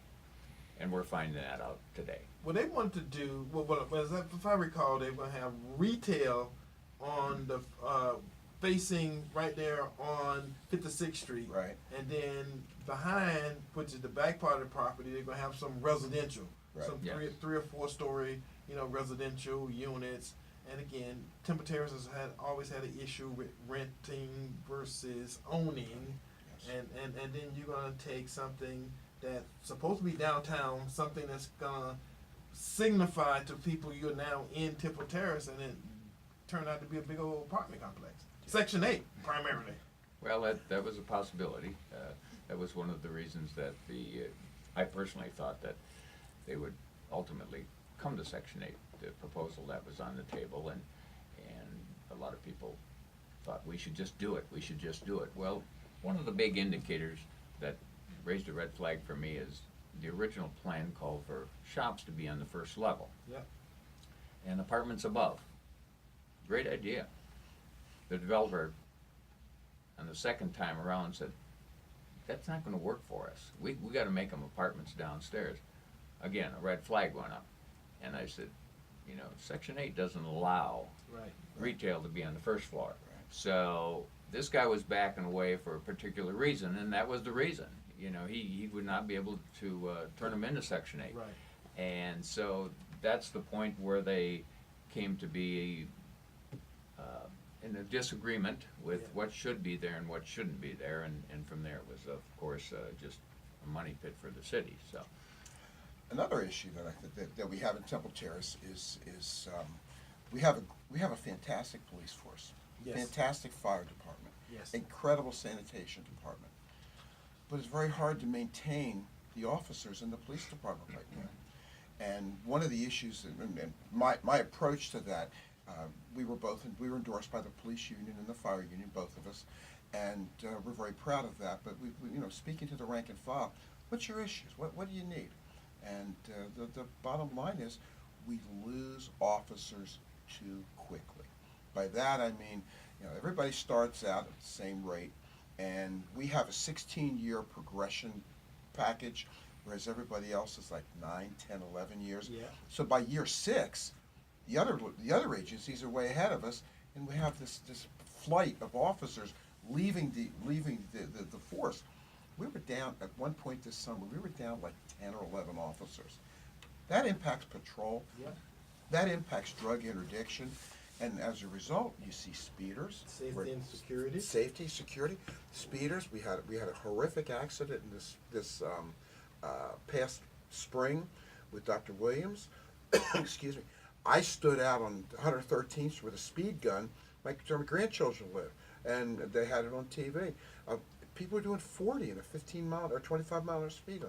and we're finding that out today. Well, they wanted to do, if I recall, they were going to have retail on the facing right there on 56th Street. Right. And then behind, which is the back part of the property, they're going to have some residential. Right. Some Yes. three or four story, residential units. And again, Temple Terrace has always had an issue with renting versus owning. Yes. And then you're going to take something that's supposed to be downtown, something that's going to signify to people you're now in Temple Terrace, and it turned out to be a big old apartment complex. Section 8, primarily. Well, that was a possibility. That was one of the reasons that I personally thought that they would ultimately come to Section 8, the proposal that was on the table, and a lot of people thought we should just do it. We should just do it. Well, one of the big indicators that raised a red flag for me is the original plan called for shops to be on the first level. Yep. And apartments above. Great idea. The developer, on the second time around, said, that's not going to work for us. We got to make them apartments downstairs. Again, a red flag went up. And I said, Section 8 doesn't allow Right. retail to be on the first floor. So this guy was backing away for a particular reason, and that was the reason. You know, he would not be able to turn him into Section 8. Right. And so that's the point where they came to be in a disagreement with what should be there and what shouldn't be there, and from there it was, of course, just a money pit for the city. So Another issue that I think that we have in Temple Terrace is we have a fantastic police force, Yes. fantastic fire department, Yes. incredible sanitation department, but it's very hard to maintain the officers in the police department right now. And one of the issues, and my approach to that, we were endorsed by the police union and the fire union, both of us, and we're very proud of that. But we speaking to the rank and file, what's your issues? What do you need? And the bottom line is, we lose officers too quickly. By that I mean, everybody starts out at the same rate, and we have a 16-year progression package, whereas everybody else is like 9, 10, 11 years. Yeah. So by year 6, the other agencies are way ahead of us, and we have this flight of officers leaving the force. We were down at one point this summer. We were down like 10 or 11 officers. That impacts patrol. Yeah. That impacts drug interdiction, and as a result, you see speeders. Safety and security. Safety, security, speeders. We had a horrific accident in this past spring with Dr. Williams. Excuse me. I stood out on 113th Street with a speed gun. My grandchildren live, and they had it on TV. People are doing 40 in a 15-mile or 25-mile speed.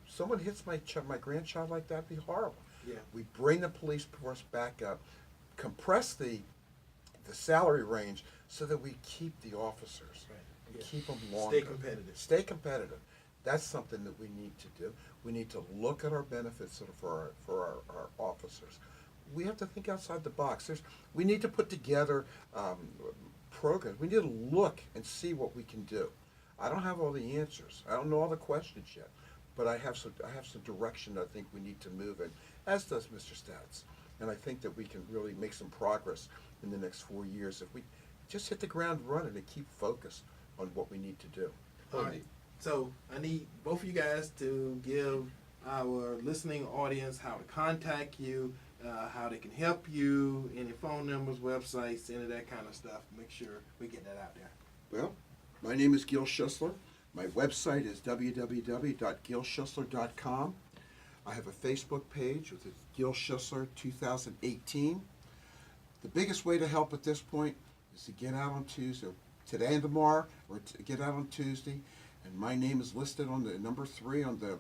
Someone hits my grandchild like that, it'd be horrible. Yeah. We bring the police force back up, compress the salary range so that we keep the officers, and Yeah. keep them longer. Stay competitive. Stay competitive. That's something that we need to do. We need to look at our benefits for our officers. We have to think outside the box. We need to put together programs. We need to look and see what we can do. I don't have all the answers. I don't know all the questions yet, but I have some direction I think we need to move in, as does Mr. Statz. And I think that we can really make some progress in the next 4 years if we just hit the ground running and keep focused on what we need to do. All right. So I need both of you guys to give our listening audience how to contact you, how they can help you, any phone numbers, websites, any of that kind of stuff. Make sure we get that out there. Well, my name is Gil Schisler. My website is www.gilschisler.com. I have a Facebook page with Gil Schisler 2018. The biggest way to help at this point is to get out on Tuesday, today and tomorrow, or to get out on Tuesday. And my name is listed on the number 3 on the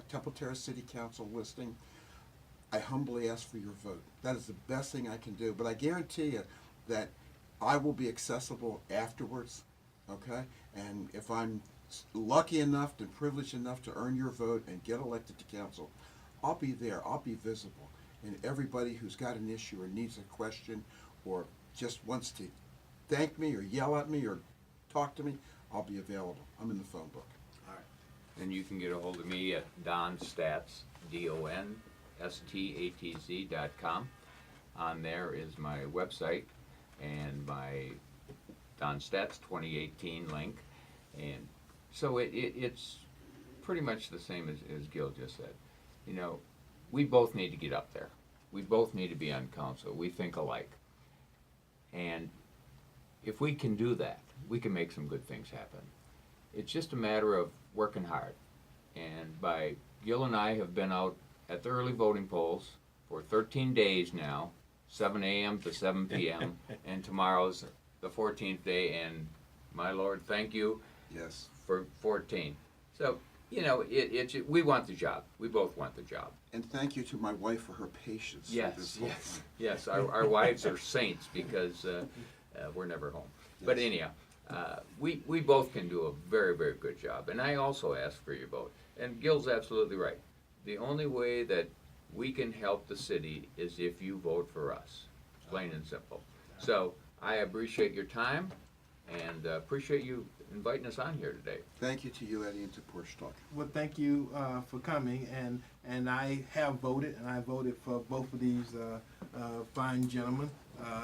Temple Terrace City Council listing. I humbly ask for your vote. That is the best thing I can do. But I guarantee you that I will be accessible afterwards, okay? And if I'm lucky enough and privileged enough to earn your vote and get elected to council, I'll be there. I'll be visible. And everybody who's got an issue or needs a question or just wants to thank me or yell at me or talk to me, I'll be available. I'm in the phone book. All right. and you can get a hold of me at Don Statz, DONSTATZ.com. On there is my website and my Don Statz 2018 link. And so it's pretty much the same as Gil just said. You know, we both need to get up there. We both need to be on council. We think alike. And if we can do that, we can make some good things happen. It's just a matter of working hard. And Gil and I have been out at the early voting polls for 13 days now, 7 a.m. to 7 p.m. And tomorrow's the 14th day, and my Lord, thank you Yes. for 14. So, you know, we want the job. We both want the job. And thank you to my wife for her patience. through Yes, this whole yes, thing. yes. Our wives are saints because we're never home. But Yes. anyhow, we both can do a very, very good job. And I also ask for your vote. And Gil's absolutely right. The only way that we can help the city is if you vote for us. Plain and simple. So I appreciate your time and appreciate you inviting us on here today. Thank you to you, Eddie, and to Porch Talk. Well, thank you for coming, and I have voted, and I voted for both of these fine gentlemen.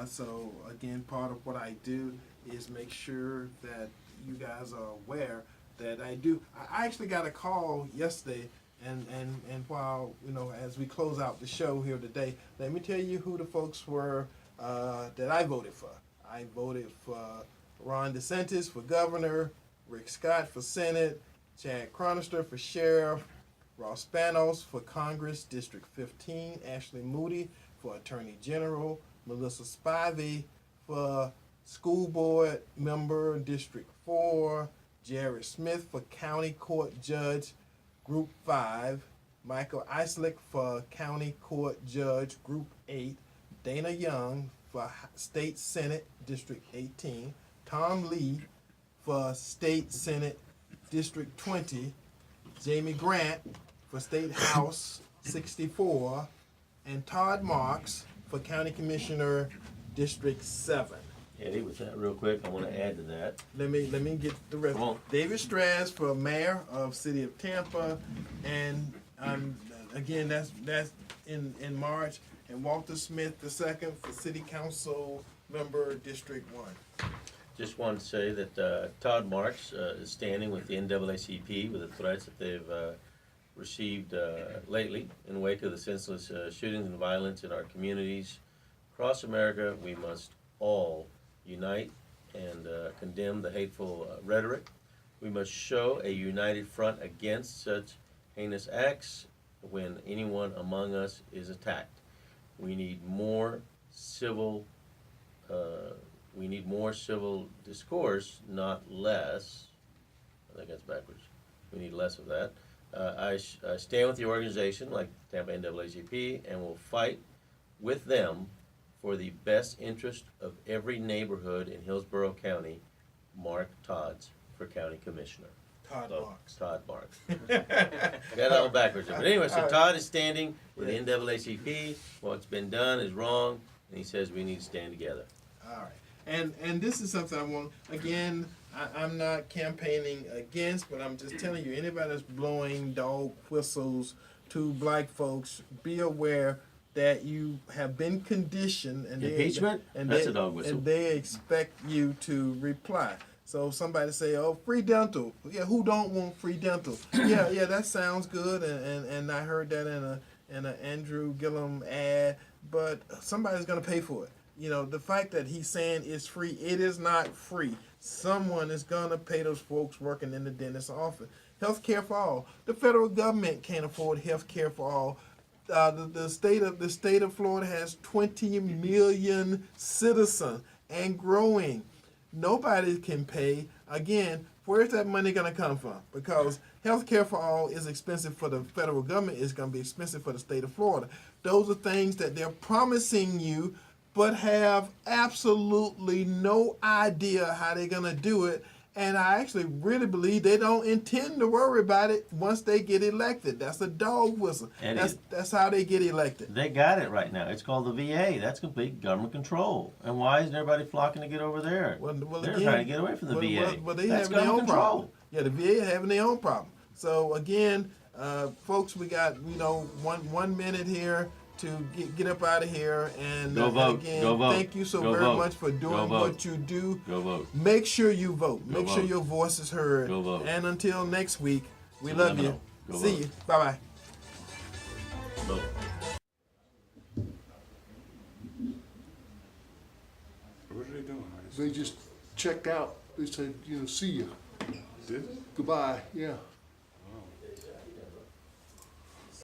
So again, part of what I do is make sure that you guys are aware that I do. I actually got a call yesterday, and while as we close out the show here today, let me tell you who the folks were that I voted for. I voted for Ron DeSantis for governor, Rick Scott for Senate, Chad Chronister for sheriff, Ross Spanos for Congress, District 15, Ashley Moody for Attorney General, Melissa Spivey for School Board Member, District 4, Jared Smith for County Court Judge, Group 5, Michael Eislich for County Court Judge, Group 8, Dana Young for State Senate, District 18, Tom Lee for State Senate, District 20, Jamie Grant for State House 64, and Todd Marks for County Commissioner, District 7. Eddie, with that real quick, I want to add to that. Let me get the rest. Come on. David Straz for Mayor of City of Tampa, and again that's in March, and Walter Smith II for City Council Member, District 1. Just wanted to say that Todd Marks is standing with the NAACP with the threats that they've received lately in wake of the senseless shootings and violence in our communities across America. We must all unite and condemn the hateful rhetoric. We must show a united front against such heinous acts when anyone among us is attacked. We need more civil discourse, not less. I think that's backwards. We need less of that. I stand with the organization like Tampa NAACP and will fight with them for the best interest of every neighborhood in Hillsborough County. Mark Todds for County Commissioner. Todd Marks. Todd Marks. Got it all backwards. But anyway, so Todd is standing with the NAACP. What's been done is wrong, and he says we need to stand together. All right. And this is something I want, again, I'm not campaigning against, but I'm just telling you, anybody that's blowing dog whistles to black folks, be aware that you have been conditioned, and Impeachment? That's a dog whistle. And they expect you to reply. So if somebody say, "Oh, free dental," yeah, who don't want free dental? yeah, that sounds good, and I heard that in a Andrew Gillum ad, but somebody's gonna pay for it. The fact that he's saying it's free, it is not free. Someone is gonna pay those folks working in the dentist's office. Health care for all. The federal government can't afford health care for all. The state of Florida has 20 million citizens and growing. Nobody can pay. Again, where's that money going to come from? Because health care for all is expensive for the federal government. It's going to be expensive for the state of Florida. Those are things that they're promising you, but have absolutely no idea how they're going to do it. And I actually really believe they don't intend to worry about it once they get elected. That's a dog whistle. And that's how they get elected. They got it right now. It's called the VA. That's complete government control. And why isn't everybody flocking to get over there? Well, They're again, trying to get away from the VA. Well, they That's having their own government control. problem. Yeah, the VA having their own problem. So again, folks, we got 1 minute here to get up out of here, and Go vote. again, Go vote. thank you so Go very vote. much for doing Go vote. what you do. Go vote. Make sure you vote. Go Make sure vote. your voice is heard. Go vote. And until next week, we So love you. liminal. Go See vote. you. Bye bye. Vote. What are they doing? They just checked out. They said, see you. Did they? Goodbye. Yeah.